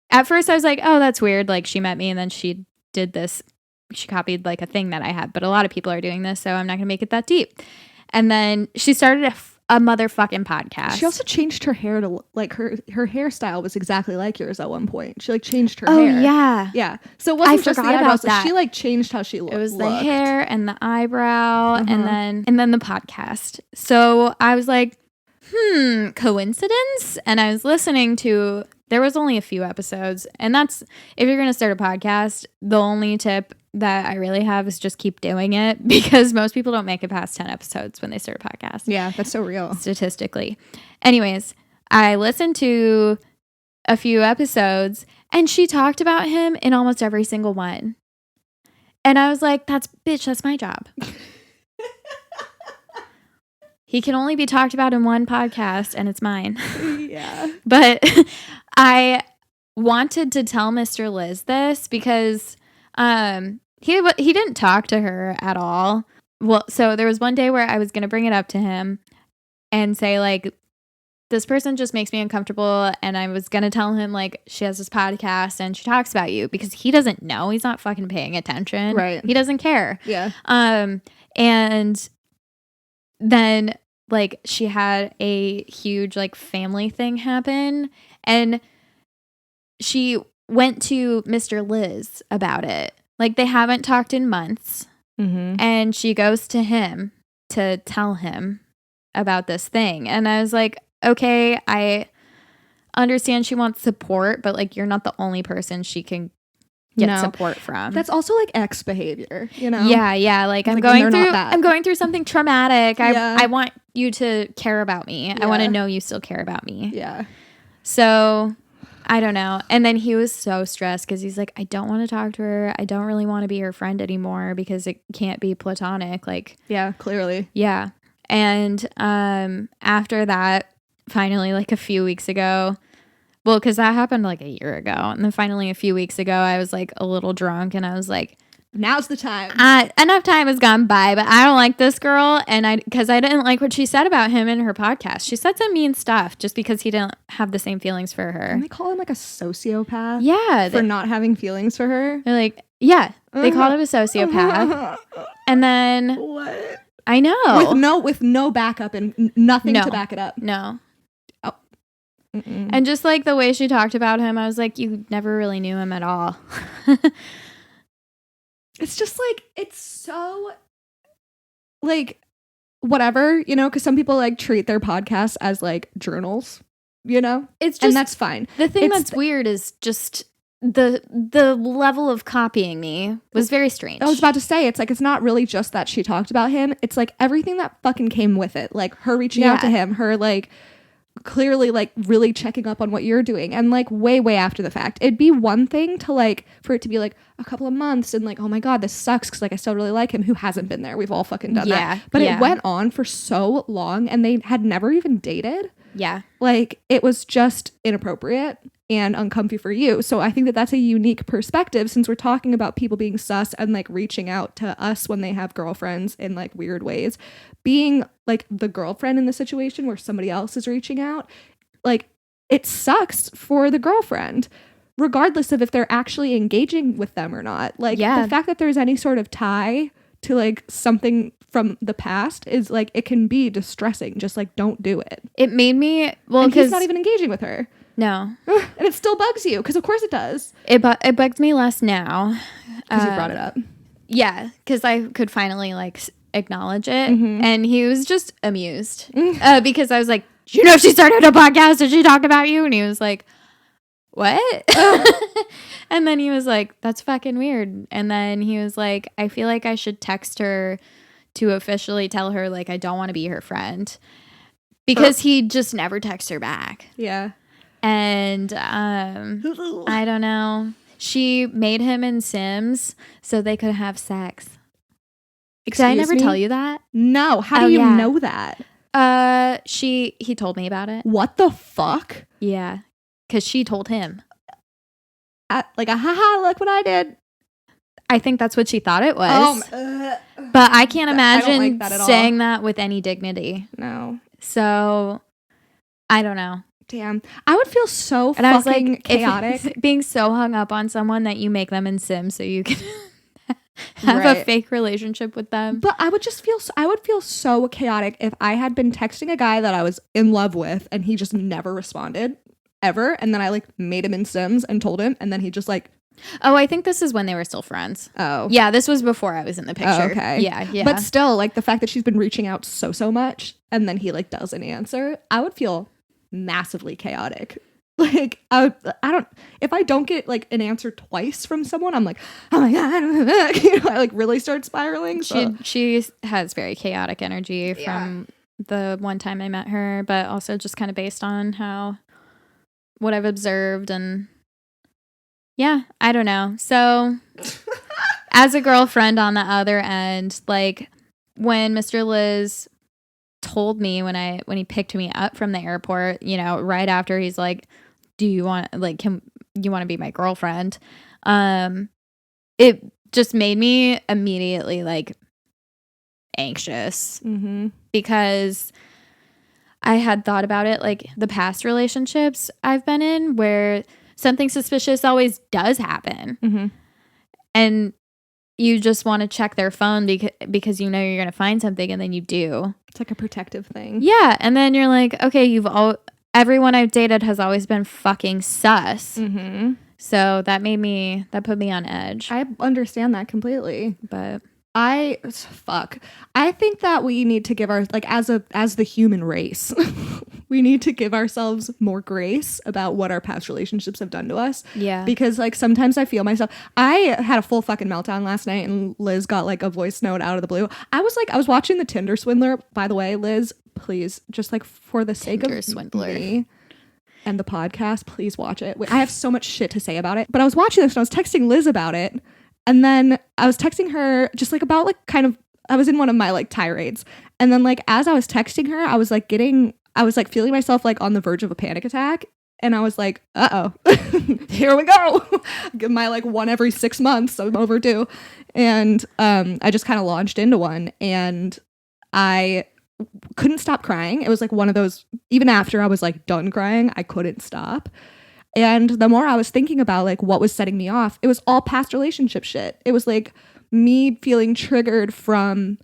at first I was like, oh, that's weird. Like, she met me and then she did this. She copied like a thing that I had. But a lot of people are doing this, so I'm not going to make it that deep. And then she started a motherfucking podcast. She also changed her hair to like her hairstyle was exactly like yours at one point. She like changed her hair. Oh yeah. Yeah. So it wasn't just the eyebrows. That. She like changed how she looked. It was the hair and the eyebrow and then the podcast. So I was like, coincidence? And I was listening to, there was only a few episodes. And that's, if you're going to start a podcast, the only tip that I really have is just keep doing it because most people don't make it past 10 episodes when they start a podcast. Yeah, that's so real. Statistically. Anyways, I listened to a few episodes and she talked about him in almost every single one. And I was like, that's my job. He can only be talked about in one podcast and it's mine. Yeah. But I wanted to tell Mr. Liz this because he didn't talk to her at all. Well, so there was one day where I was going to bring it up to him and say, like, this person just makes me uncomfortable. And I was going to tell him, like, she has this podcast and she talks about you because he doesn't know. He's not fucking paying attention. Right. He doesn't care. Yeah. And then, like, she had a huge, like, family thing happen. And she went to Mr. Liz about it. Like, they haven't talked in months. Mm-hmm. And she goes to him to tell him about this thing. And I was like, okay, I understand she wants support, but, like, you're not the only person she can get support from. That's also like ex behavior, you know? Yeah. Like I'm going through something traumatic. I want you to care about me. I want to know you still care about me. Yeah. So I don't know. And then he was so stressed because he's like, I don't want to talk to her. I don't really want to be her friend anymore because it can't be platonic. Like, yeah, clearly. Yeah. And after that, finally, like a few weeks ago, well, because that happened like a year ago. And then finally a few weeks ago, I was like a little drunk and I was like, now's the time. Enough time has gone by, but I don't like this girl. And because I didn't like what she said about him in her podcast. She said some mean stuff just because he didn't have the same feelings for her. And they call him like a sociopath. Yeah. For not having feelings for her. They're like, yeah, they called him a sociopath. And then what? I know. With no backup and nothing to back it up. No. Oh. And just like the way she talked about him, I was like, you never really knew him at all. It's just like, it's so like whatever, you know, because some people like treat their podcasts as like journals, you know? It's just, and that's fine. The thing that's weird is just the level of copying me was very strange. I was about to say, it's like, it's not really just that she talked about him. It's like everything that fucking came with it. Like her reaching out to him, her like clearly like really checking up on what you're doing, and like way after the fact. It'd be one thing to like for it to be like a couple of months and like, oh my god, this sucks because like I still really like him. Who hasn't been there? We've all fucking done that. But it went on for so long and they had never even dated. Yeah. Like it was just inappropriate and uncomfy for you. So I think that that's a unique perspective, since we're talking about people being sus and like reaching out to us when they have girlfriends in like weird ways. Being like the girlfriend in the situation where somebody else is reaching out, like it sucks for the girlfriend, regardless of if they're actually engaging with them or not. Like the fact that there's any sort of tie to like something from the past is like, it can be distressing. Just like, don't do it. It made me, and he's not even engaging with her. No. And it still bugs you, because of course it does. It bugs me less now. Because you brought it up. Yeah, because I could finally like acknowledge it. And he was just amused. Because I was like, you know, she started a podcast. Did she talk about you? And he was like, what? And then he was like, that's fucking weird. And then he was like, I feel like I should text her to officially tell her like I don't want to be her friend. Because he just never texts her back. Yeah. And I don't know. She made him in Sims so they could have sex. Did I never tell you that? No. How do you know that? He told me about it. What the fuck? Yeah. Because she told him. Like a haha, look what I did. I think that's what she thought it was. But I can't imagine saying that with any dignity. No. So, I don't know. Damn. I would feel so fucking chaotic. Being so hung up on someone that you make them in Sims so you can have a fake relationship with them. But I would feel so chaotic if I had been texting a guy that I was in love with and he just never responded ever. And then I like made him in Sims and told him, and then he just like, oh, I think this is when they were still friends. Oh. Yeah, this was before I was in the picture. Oh, okay. Yeah. But still, like the fact that she's been reaching out so much and then he like doesn't answer, I would feel massively chaotic. Like if I don't get like an answer twice from someone, I'm like, oh my god, you know, I like really start spiraling. So. She has very chaotic energy from the one time I met her, but also just kind of based on what I've observed. And yeah, I don't know. So as a girlfriend on the other end, like when Mr. Liz told me when he picked me up from the airport, you know, right after he's like, do you want, like, can you want to be my girlfriend? It just made me immediately like anxious because I had thought about it, like the past relationships I've been in where something suspicious always does happen. And you just want to check their phone because you know you're going to find something, and then you do. It's like a protective thing. Yeah. And then you're like, okay, everyone I've dated has always been fucking sus. So that put me on edge. I understand that completely. But I think that we need to give our, like, as the human race, we need to give ourselves more grace about what our past relationships have done to us. Yeah. Because, like, sometimes I feel myself. I had a full fucking meltdown last night, and Liz got, like, a voice note out of the blue. I was watching The Tinder Swindler. By the way, Liz, please, just, like, for the sake Tinder of Swindler. me and the podcast, please watch it. I have so much shit to say about it. But I was watching this and I was texting Liz about it. And then I was texting her just, like, about, like, kind of, I was in one of my, like, tirades. And then, like, as I was texting her, I was like feeling myself, like, on the verge of a panic attack. And I was like, uh-oh, here we go. My, like, one every 6 months, I'm overdue. And I just kind of launched into one, and I couldn't stop crying. It was, like, one of those, even after I was, like, done crying, I couldn't stop. And the more I was thinking about, like, what was setting me off, it was all past relationship shit. It was, like, me feeling triggered from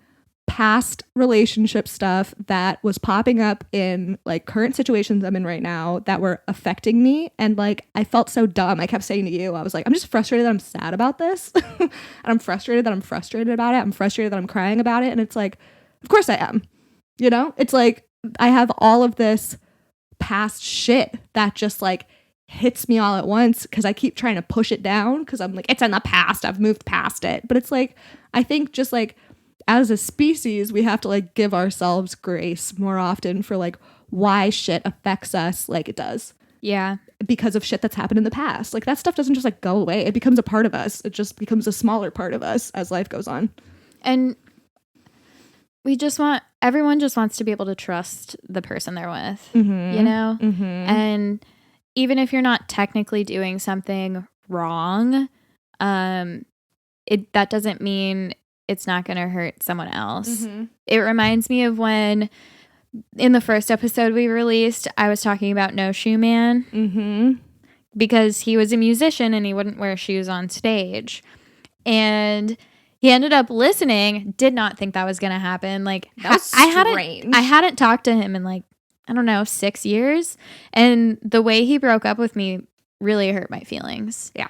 past relationship stuff that was popping up in, like, current situations I'm in right now that were affecting me. And, like, I felt so dumb. I kept saying to you, I was like, I'm just frustrated that I'm sad about this. And I'm frustrated that I'm frustrated about it. I'm frustrated that I'm crying about it. And it's like, of course I am. You know? It's like, I have all of this past shit that just, like, hits me all at once because I keep trying to push it down because I'm like, it's in the past, I've moved past it. But it's like, I think just, like, as a species, we have to, like, give ourselves grace more often for, like, why shit affects us like it does. Yeah. Because of shit that's happened in the past. Like, that stuff doesn't just, like, go away. It becomes a part of us. It just becomes a smaller part of us as life goes on. And everyone just wants to be able to trust the person they're with, you know? Mm-hmm. And even if you're not technically doing something wrong, that doesn't mean it's not going to hurt someone else. Mm-hmm. It reminds me of when, in the first episode we released, I was talking about No Shoe Man. Mm-hmm. Because he was a musician and he wouldn't wear shoes on stage. And he ended up listening, did not think that was going to happen. Like, that's strange. I hadn't talked to him in, like, I don't know, 6 years. And the way he broke up with me really hurt my feelings. Yeah.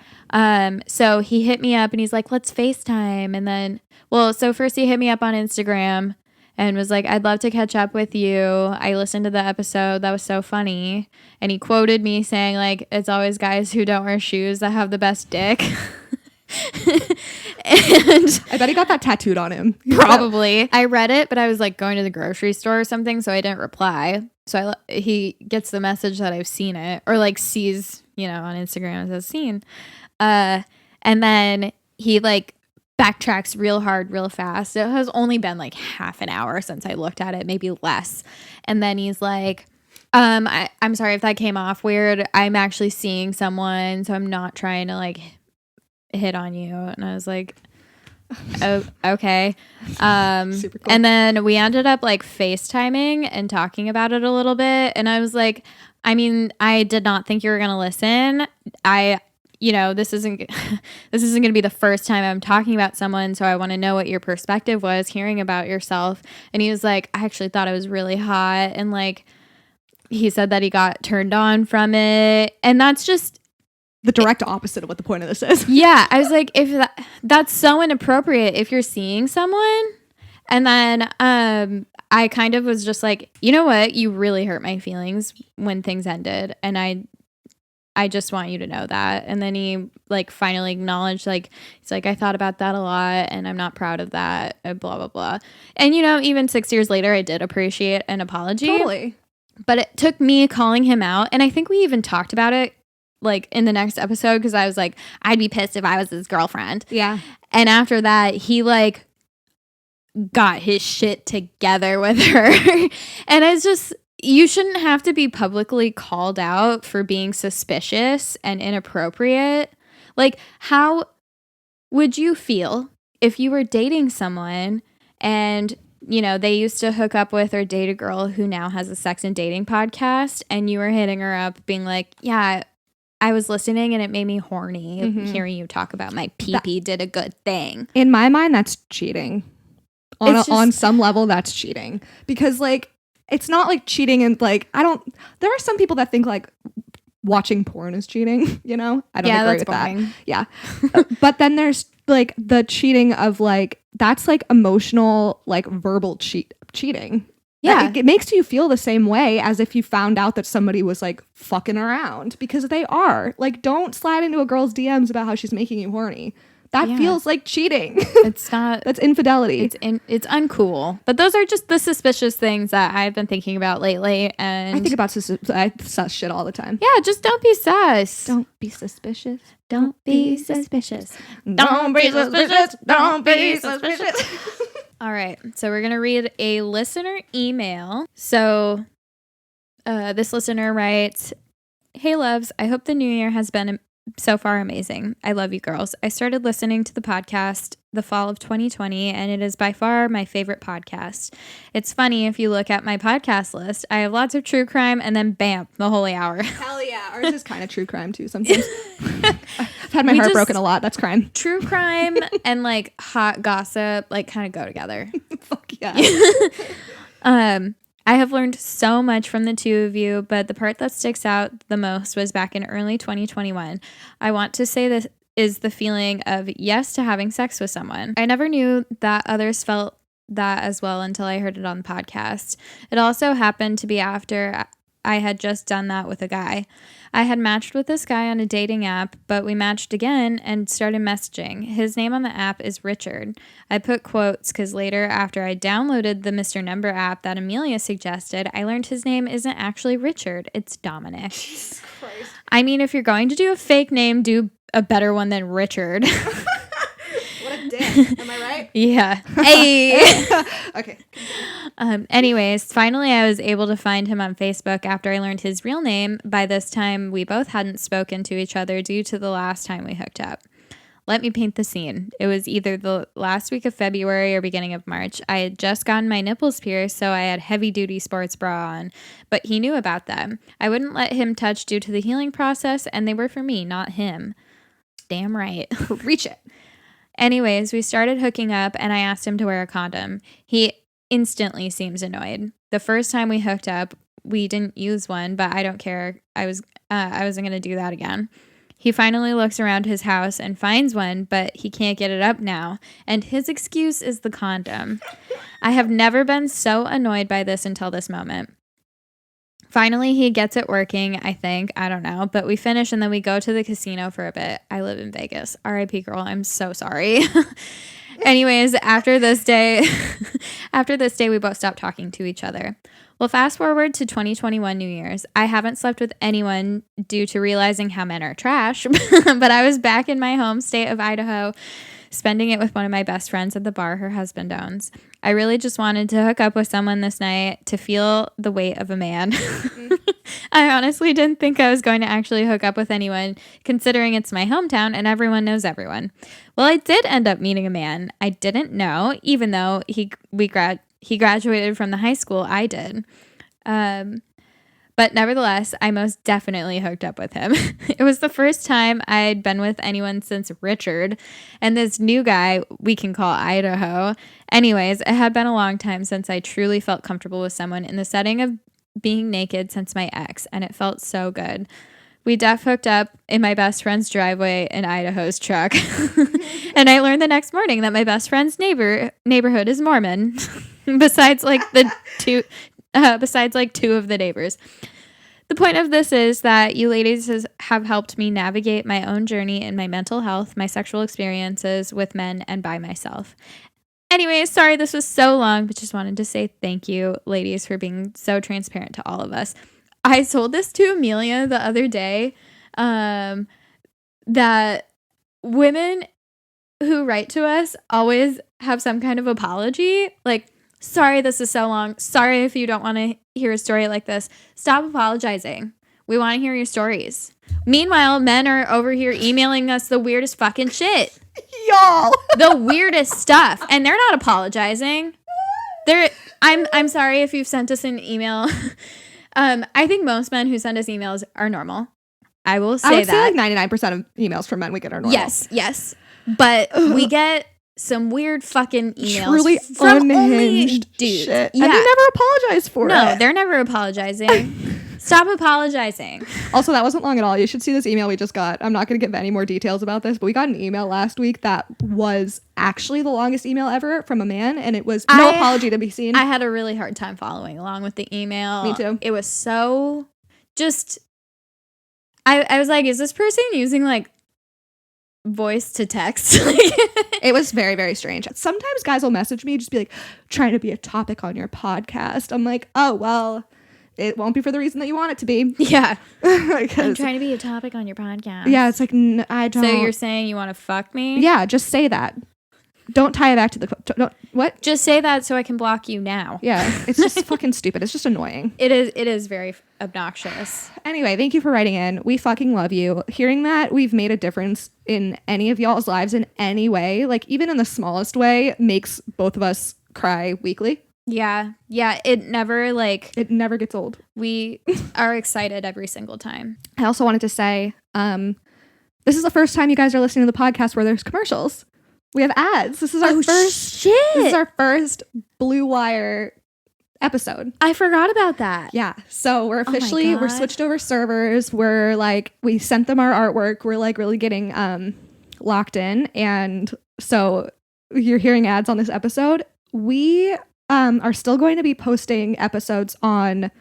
So he hit me up and he's like, let's FaceTime. And then, so first he hit me up on Instagram and was like, I'd love to catch up with you. I listened to the episode. That was so funny. And he quoted me saying, like, it's always guys who don't wear shoes that have the best dick. And I bet he got that tattooed on him. Probably. I read it, but I was, like, going to the grocery store or something, so I didn't reply. So he gets the message that I've seen it, or, like, sees, you know, on Instagram, it says seen. And then he, like, backtracks real hard, real fast. It has only been, like, half an hour since I looked at it, maybe less. And then he's like, I'm sorry if that came off weird. I'm actually seeing someone, so I'm not trying to, like, hit on you. And I was like, oh, okay. Super cool. And then we ended up, like, FaceTiming and talking about it a little bit. And I was like, I mean, I did not think you were going to listen. This isn't going to be the first time I'm talking about someone. So I want to know what your perspective was hearing about yourself. And he was like, I actually thought it was really hot. And, like, he said that he got turned on from it. And that's just the direct opposite of what the point of this is. Yeah. I was like, if that's so inappropriate if you're seeing someone. And then I kind of was just like, you know what? You really hurt my feelings when things ended. And I just want you to know that. And then he, like, finally acknowledged, like, he's like, I thought about that a lot and I'm not proud of that, blah, blah, blah. And, you know, even 6 years later, I did appreciate an apology. Totally. But it took me calling him out. And I think we even talked about it, like, in the next episode, because I was like, I'd be pissed if I was his girlfriend. Yeah. And after that, he, like, got his shit together with her. And it's just, you shouldn't have to be publicly called out for being suspicious and inappropriate. Like, how would you feel if you were dating someone and, you know, they used to hook up with or date a girl who now has a sex and dating podcast, and you were hitting her up being like, yeah, I was listening and it made me horny hearing you talk about my pee-pee did a good thing. In my mind, that's cheating. On some level, that's cheating. Because, like, it's not like cheating and, like, there are some people that think, like, watching porn is cheating, you know? I don't agree with boring. that. Yeah. But then there's, like, the cheating of, like, that's like emotional, like verbal cheating. Yeah. It makes you feel the same way as if you found out that somebody was like fucking around, because they are. Like, don't slide into a girl's DMs about how she's making you horny. That feels like cheating. It's not. That's infidelity. It's uncool. But those are just the suspicious things that I've been thinking about lately. And I think about sus shit all the time. Yeah, just don't be sus. Don't be suspicious. Don't be suspicious. Don't be suspicious. Don't be suspicious. All right. So we're going to read a listener email. So this listener writes, "Hey, loves. I hope the new year has been so far amazing. I love you girls. I started listening to the podcast the fall of 2020, and it is by far my favorite podcast. It's funny, if you look at my podcast list, I have lots of true crime, and then bam, the Holy Hour." Hell yeah. Ours is kind of true crime too sometimes. I've had my heart broken a lot. That's crime. True crime and like hot gossip like kind of go together. Fuck yeah. I have learned so much from the two of you, but the part that sticks out the most was back in early 2021. I want to say this is the feeling of yes to having sex with someone. I never knew that others felt that as well until I heard it on the podcast. It also happened to be after I had just done that with a guy. I had matched with this guy on a dating app, but we matched again and started messaging. His name on the app is Richard. I put quotes because later, after I downloaded the Mr. Number app that Amelia suggested, I learned his name isn't actually Richard, it's Dominic. Jesus Christ. I mean, if you're going to do a fake name, do a better one than Richard. What a dick. Am I right? Yeah. Hey. Okay. Anyways, finally I was able to find him on Facebook after I learned his real name. By this time, we both hadn't spoken to each other due to the last time we hooked up. Let me paint the scene. It was either the last week of February or beginning of March. I had just gotten my nipples pierced, so I had heavy-duty sports bra on, but he knew about them. I wouldn't let him touch due to the healing process, and they were for me, not him. Damn right. Reach it. Anyways, we started hooking up, and I asked him to wear a condom. He instantly seems annoyed. The first time we hooked up, we didn't use one, but I don't care. I wasn't going to do that again. He finally looks around his house and finds one, but he can't get it up now, and his excuse is the condom. I have never been so annoyed by this until this moment. Finally, he gets it working, I think. I don't know. But we finish and then we go to the casino for a bit. I live in Vegas. R.I.P. girl. I'm so sorry. Anyways, after this day, we both stopped talking to each other. Well, fast forward to 2021 New Year's. I haven't slept with anyone due to realizing how men are trash, but I was back in my home state of Idaho, spending it with one of my best friends at the bar her husband owns. I really just wanted to hook up with someone this night to feel the weight of a man. I honestly didn't think I was going to actually hook up with anyone, considering it's my hometown and everyone knows everyone. Well, I did end up meeting a man I didn't know, even though he graduated from the high school I did. But nevertheless, I most definitely hooked up with him. It was the first time I'd been with anyone since Richard, and this new guy we can call Idaho. Anyways, it had been a long time since I truly felt comfortable with someone in the setting of being naked since my ex, and it felt so good. We hooked up in my best friend's driveway in Idaho's truck. And I learned the next morning that my best friend's neighborhood is Mormon, besides two of the neighbors. The point of this is that you ladies have helped me navigate my own journey in my mental health, my sexual experiences with men, and by myself. Anyway, sorry this was so long, but just wanted to say thank you, ladies, for being so transparent to all of us. I told this to Amelia the other day, that women who write to us always have some kind of apology, like, sorry this is so long. Sorry if you don't want to hear a story like this. Stop apologizing. We want to hear your stories. Meanwhile, men are over here emailing us the weirdest fucking shit. Y'all. The weirdest stuff. And they're not apologizing. I'm sorry if you've sent us an email. I think most men who send us emails are normal. I will say that. I would say like 99% of emails from men we get are normal. Yes. But we get some weird fucking emails truly from unhinged dudes. shit. Yeah. And they never apologize for it. No, they're never apologizing. Stop apologizing. Also, that wasn't long at all. You should see this email we just got. I'm not going to give any more details about this, but we got an email last week that was actually the longest email ever from a man, and it was no apology to be seen. I had a really hard time following along with the email. Me too. It was so just... I was like, is this person using like voice to text? It was very, very strange. Sometimes guys will message me, just be like, trying to be a topic on your podcast. I'm like, oh, well, it won't be for the reason that you want it to be. Yeah. I'm trying to be a topic on your podcast. Yeah, it's like, I don't. So you're saying you want to fuck me? Yeah, just say that. Don't tie it back to the... What? Just say that so I can block you now. Yeah, it's just fucking stupid. It's just annoying. It is very obnoxious. Anyway, thank you for writing in. We fucking love you. Hearing that we've made a difference in any of y'all's lives in any way, like even in the smallest way, makes both of us cry weekly. Yeah. It never gets old. We are excited every single time. I also wanted to say, this is the first time you guys are listening to the podcast where there's commercials. We have ads. This is our This is our first Blue Wire episode. I forgot about that. Yeah. So we're officially, we're switched over servers. We're like, we sent them our artwork. We're like really getting locked in. And so you're hearing ads on this episode. We are still going to be posting episodes on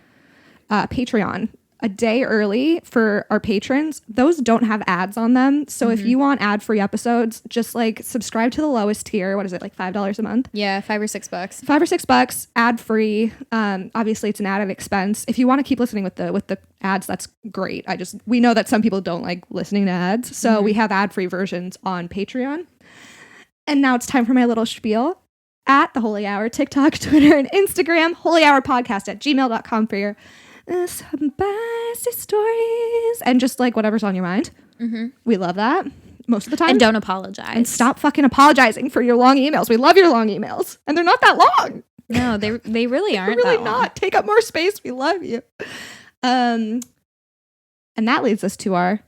Patreon a day early for our patrons. Those don't have ads on them. So if you want ad-free episodes, just like subscribe to the lowest tier. What is it, like $5 a month? Yeah, $5 or $6. $5 or $6, ad-free. Obviously it's an added expense. If you want to keep listening with the ads, that's great. We know that some people don't like listening to ads. So we have ad-free versions on Patreon. And now it's time for my little spiel. At the Holy Hour, TikTok, Twitter, and Instagram, hoelyhourpodcast@gmail.com for your spicy stories and just like whatever's on your mind. We love that most of the time. And don't apologize. And stop fucking apologizing for your long emails. We love your long emails, and they're not that long. No, they really aren't. They're really that not. long. Take up more space. We love you. And that leads us to our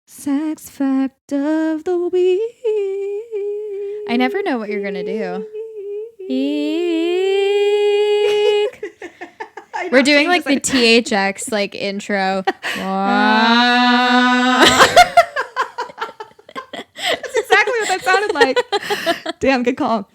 sex fact of the week. I never know what you're gonna do. We're doing like the THX like intro. That's exactly what that sounded like. Damn, good call.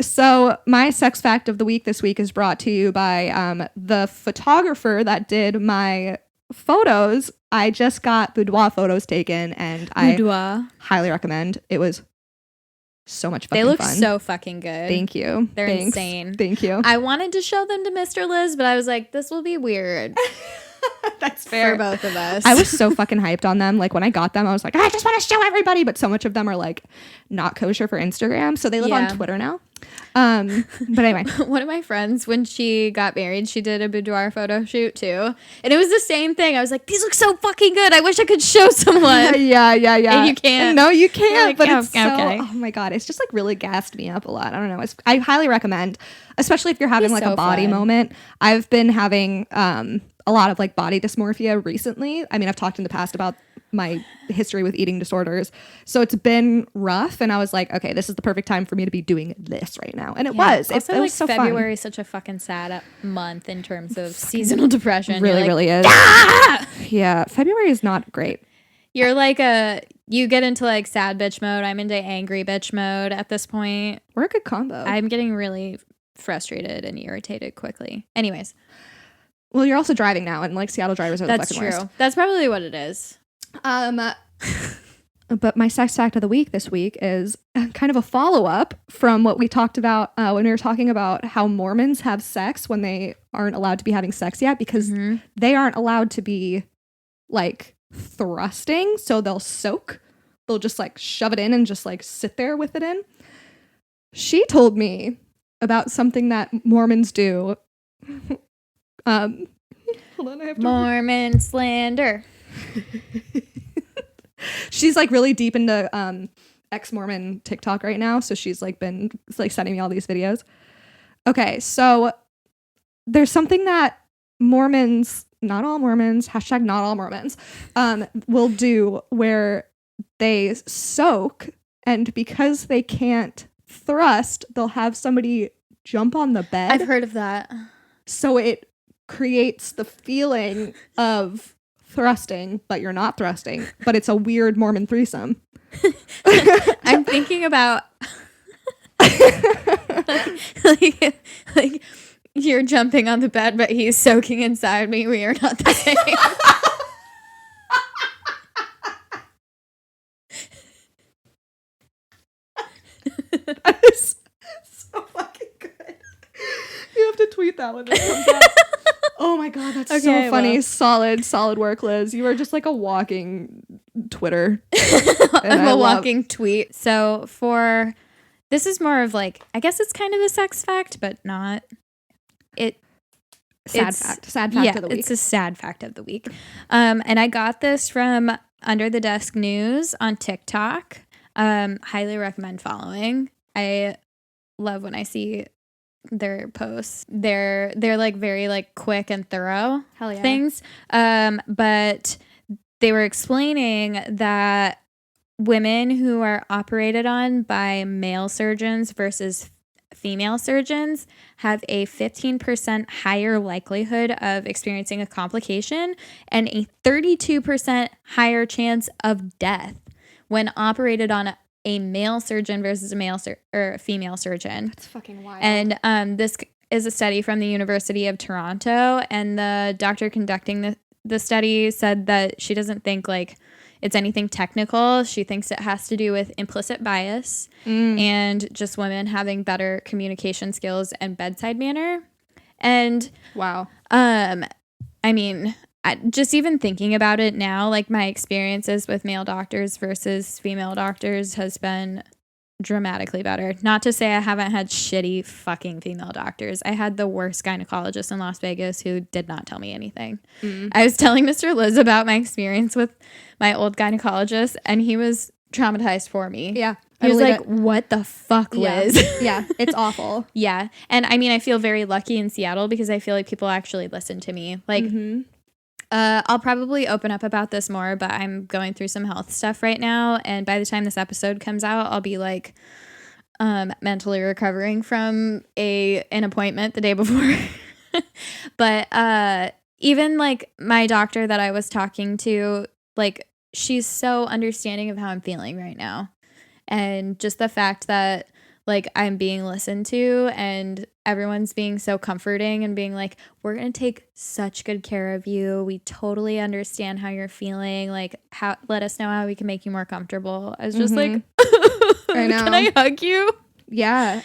So my sex fact of the week this week is brought to you by the photographer that did my photos. I just got boudoir photos taken, and I highly recommend. It was so much fucking fun. They look so fucking good. Thank you. They're insane. Thank you. I wanted to show them to Mr. Liz, but I was like, this will be weird. That's fair. For both of us. I was so fucking hyped on them. Like when I got them, I was like, I just want to show everybody. But so much of them are like not kosher for Instagram. So they live on Twitter now. But anyway. One of my friends, when she got married, she did a boudoir photo shoot too. And it was the same thing. I was like, these look so fucking good. I wish I could show someone. Yeah. And you can't. No, you can't. Like, but it's okay. Oh my God. It's just like really gassed me up a lot. I don't know. I highly recommend, especially if you're having like a body moment. I've been having a lot of like body dysmorphia recently. I mean, I've talked in the past about my history with eating disorders. So it's been rough. And I was like, okay, this is the perfect time for me to be doing this right now. And it was. Also, it like was so February fun. is such a fucking sad month in terms of seasonal depression. Really, like, really is. Ah! Yeah. February is not great. You're like you get into like sad bitch mode. I'm into angry bitch mode at this point. We're a good combo. I'm getting really frustrated and irritated quickly. Anyways. Well, you're also driving now, and like Seattle drivers are the fucking worst. That's true. That's probably what it is. But my sex fact of the week this week is kind of a follow-up from what we talked about when we were talking about how Mormons have sex when they aren't allowed to be having sex yet, because they aren't allowed to be like thrusting, so they'll soak. They'll just like shove it in and just like sit there with it in. She told me about something that Mormons do. Hold on, I have to Mormon slander. She's like really deep into ex-Mormon TikTok right now, so she's like been like sending me all these videos. Okay, so there's something that Mormons, not all Mormons, hashtag not all Mormons, will do where they soak, and because they can't thrust, they'll have somebody jump on the bed. I've heard of that. So it creates the feeling of thrusting, but you're not thrusting, but it's a weird Mormon threesome. I'm thinking about like you're jumping on the bed, but he's soaking inside me. We are not the same. That is so fucking good. You have to tweet that when it comes out. Oh my god, that's so funny. Solid work, Liz. You are just like a walking Twitter. I'm a walking tweet. So this is more of like, I guess it's kind of a sex fact, but not. Sad fact of the week. It's a sad fact of the week. And I got this from Under the Desk News on TikTok. Highly recommend following. I love when I see their posts. They're like very like quick and thorough things. But they were explaining that women who are operated on by male surgeons versus female surgeons have a 15% higher likelihood of experiencing a complication and a 32% higher chance of death when operated on a male surgeon versus a female surgeon. That's fucking wild. And this is a study from the University of Toronto, and the doctor conducting the study said that she doesn't think like it's anything technical. She thinks it has to do with implicit bias and just women having better communication skills and bedside manner. And wow. I mean, just even thinking about it now, like my experiences with male doctors versus female doctors has been dramatically better. Not to say I haven't had shitty fucking female doctors. I had the worst gynecologist in Las Vegas who did not tell me anything. I was telling Mr. Liz about my experience with my old gynecologist, and he was traumatized for me. Yeah. He was like, what the fuck, Liz? Yeah, it's awful. Yeah. And I mean, I feel very lucky in Seattle because I feel like people actually listen to me. Like, I'll probably open up about this more, but I'm going through some health stuff right now. And by the time this episode comes out, I'll be like mentally recovering from an appointment the day before. But even like my doctor that I was talking to, like she's so understanding of how I'm feeling right now. And just the fact that like I'm being listened to and everyone's being so comforting and being like, we're going to take such good care of you. We totally understand how you're feeling. Like, let us know how we can make you more comfortable. I was just like, I know. Can I hug you? Yeah.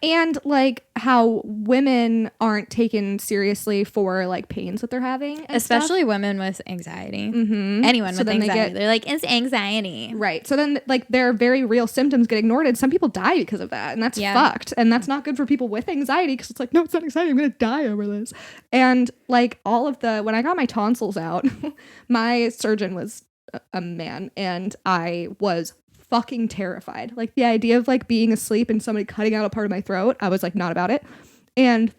And like how women aren't taken seriously for like pains that they're having. Especially women with anxiety. Anyone with anxiety. They're like, it's anxiety. Right. So then like their very real symptoms get ignored and some people die because of that. And that's fucked. And that's not good for people with anxiety because it's like, no, it's not anxiety. I'm going to die over this. And like when I got my tonsils out, my surgeon was a man and I was fucking terrified. Like the idea of like being asleep and somebody cutting out a part of my throat, I was like not about it. And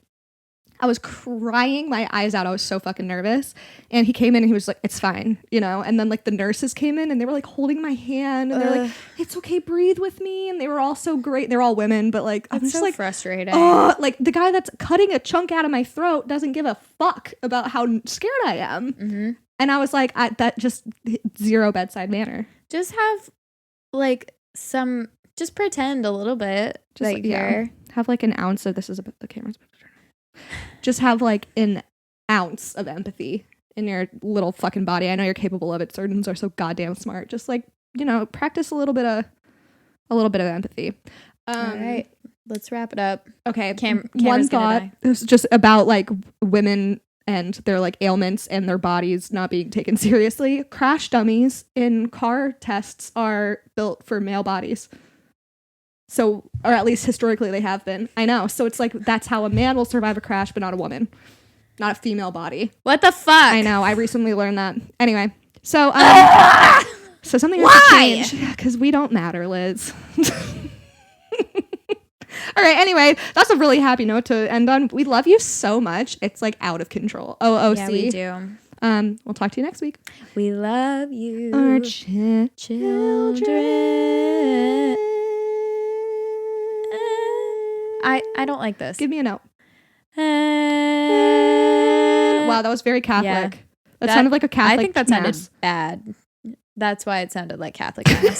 I was crying my eyes out. I was so fucking nervous. And he came in and he was like, it's fine, you know? And then like the nurses came in and they were like holding my hand and they're like, it's okay, breathe with me. And they were all so great. They're all women, but like I'm just so like frustrating. Oh, like the guy that's cutting a chunk out of my throat doesn't give a fuck about how scared I am. And I was like, that just zero bedside manner. Just have like just pretend a little bit. Just like, have like an ounce of, this is about the camera's about to turn on. Just have like an ounce of empathy in your little fucking body. I know you're capable of it. Surgeons are so goddamn smart. Just like, you know, practice a little bit of empathy. All right, let's wrap it up. Okay. One thought, it was just about like women and their like ailments and their bodies not being taken seriously. Crash dummies in car tests are built for male bodies. So, or at least historically they have been. I know. So it's like, that's how a man will survive a crash, but not a woman. Not a female body. What the fuck? I know. I recently learned that. Anyway. So, so something has to change. Yeah, because we don't matter, Liz. All right, anyway, that's a really happy note to end on. We love you so much. It's like out of control. OOC. Yeah, we do. We'll talk to you next week. We love you. Our children. I don't like this. Give me a note. wow, that was very Catholic. Yeah. That sounded like a Catholic I think that mass. sounded bad. That's why it sounded like Catholic mass.